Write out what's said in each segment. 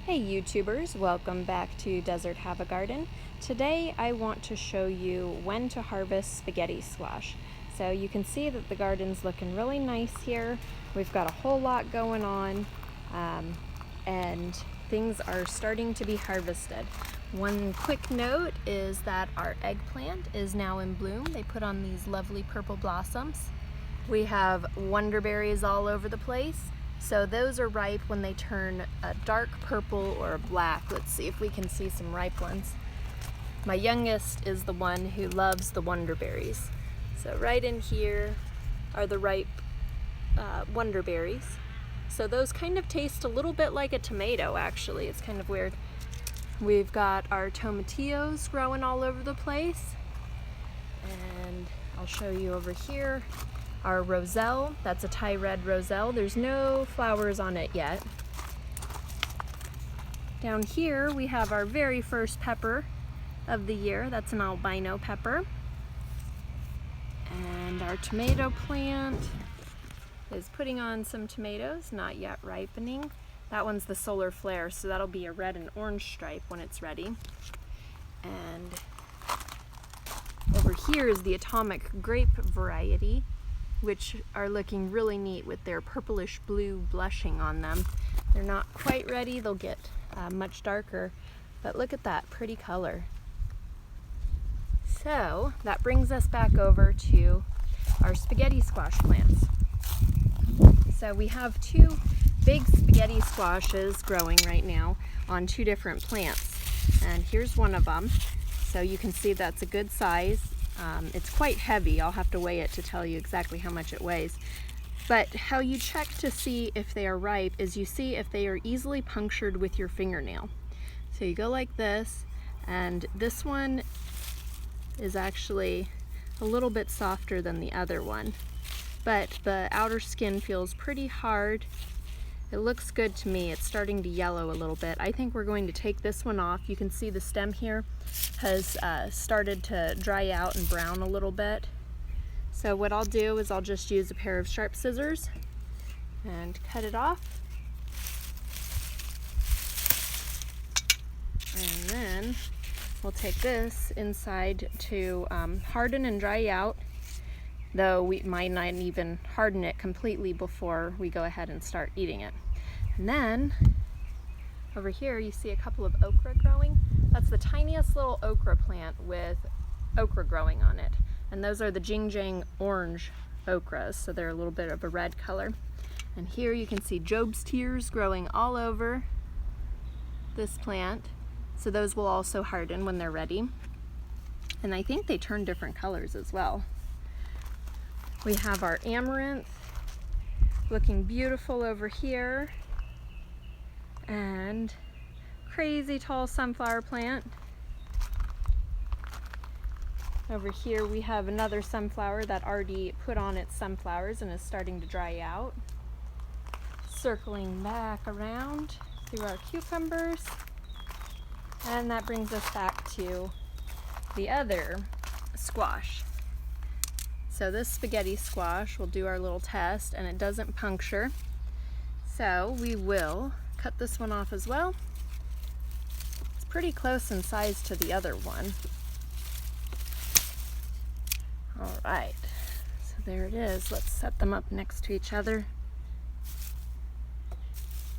Hey YouTubers, welcome back to Desert Have a Garden. Today I want to show you when to harvest spaghetti squash. So you can see that the garden's looking really nice here. We've got a whole lot going on and things are starting to be harvested. One quick note is that our eggplant is now in bloom. They put on these lovely purple blossoms. We have wonderberries all over the place. So those are ripe when they turn a dark purple or a black. Let's see if we can see some ripe ones. My youngest is the one who loves the wonderberries. So right in here are the ripe wonderberries. So those kind of taste a little bit like a tomato actually. It's kind of weird. We've got our tomatillos growing all over the place. And I'll show you over here. Our roselle, that's a Thai red roselle. There's no flowers on it yet. Down here we have our very first pepper of the year. That's an albino pepper. And our tomato plant is putting on some tomatoes, not yet ripening. That one's the solar flare, so that'll be a red and orange stripe when it's ready. And over here is the atomic grape variety, which are looking really neat with their purplish blue blushing on them. They're not quite ready, they'll get much darker, but look at that pretty color. So that brings us back over to our spaghetti squash plants. So we have two big spaghetti squashes growing right now on two different plants, and here's one of them. So you can see that's a good size. It's quite heavy. I'll have to weigh it to tell you exactly how much it weighs. But how you check to see if they are ripe is you see if they are easily punctured with your fingernail. So you go like this, and this one is actually a little bit softer than the other one. But the outer skin feels pretty hard. It looks good to me. It's starting to yellow a little bit. I think we're going to take this one off. You can see the stem here has started to dry out and brown a little bit. So what I'll do is I'll just use a pair of sharp scissors and cut it off. And then we'll take this inside to harden and dry out, though we might not even harden it completely before we go ahead and start eating it. And then over here you see a couple of okra growing. That's the tiniest little okra plant with okra growing on it. And those are the Jing Jang orange okras, so they're a little bit of a red color. And here you can see Job's tears growing all over this plant. So those will also harden when they're ready. And I think they turn different colors as well. We have our amaranth looking beautiful over here, and crazy tall sunflower plant. Over here we have another sunflower that already put on its sunflowers and is starting to dry out. Circling back around through our cucumbers, and that brings us back to the other squash. So this spaghetti squash, we'll do our little test, and it doesn't puncture. So we will cut this one off as well. It's pretty close in size to the other one. All right, so there it is. Let's set them up next to each other.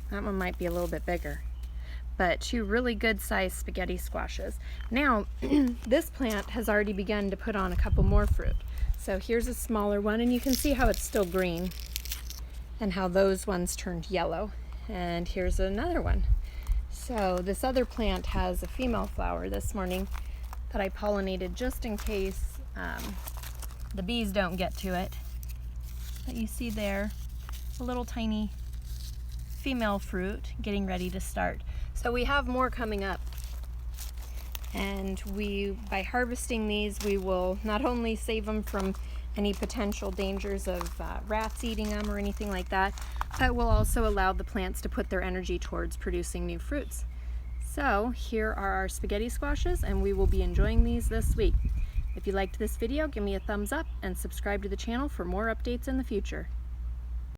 That one might be a little bit bigger, but two really good sized spaghetti squashes. Now, this plant has already begun to put on a couple more fruit. So here's a smaller one, and you can see how it's still green and how those ones turned yellow. And here's another one. So this other plant has a female flower this morning that I pollinated just in case the bees don't get to it. But you see there, a little tiny female fruit getting ready to start. So we have more coming up. And by harvesting these, we will not only save them from any potential dangers of rats eating them or anything like that, but will also allow the plants to put their energy towards producing new fruits. So here are our spaghetti squashes, and we will be enjoying these this week. If you liked this video, give me a thumbs up and subscribe to the channel for more updates in the future.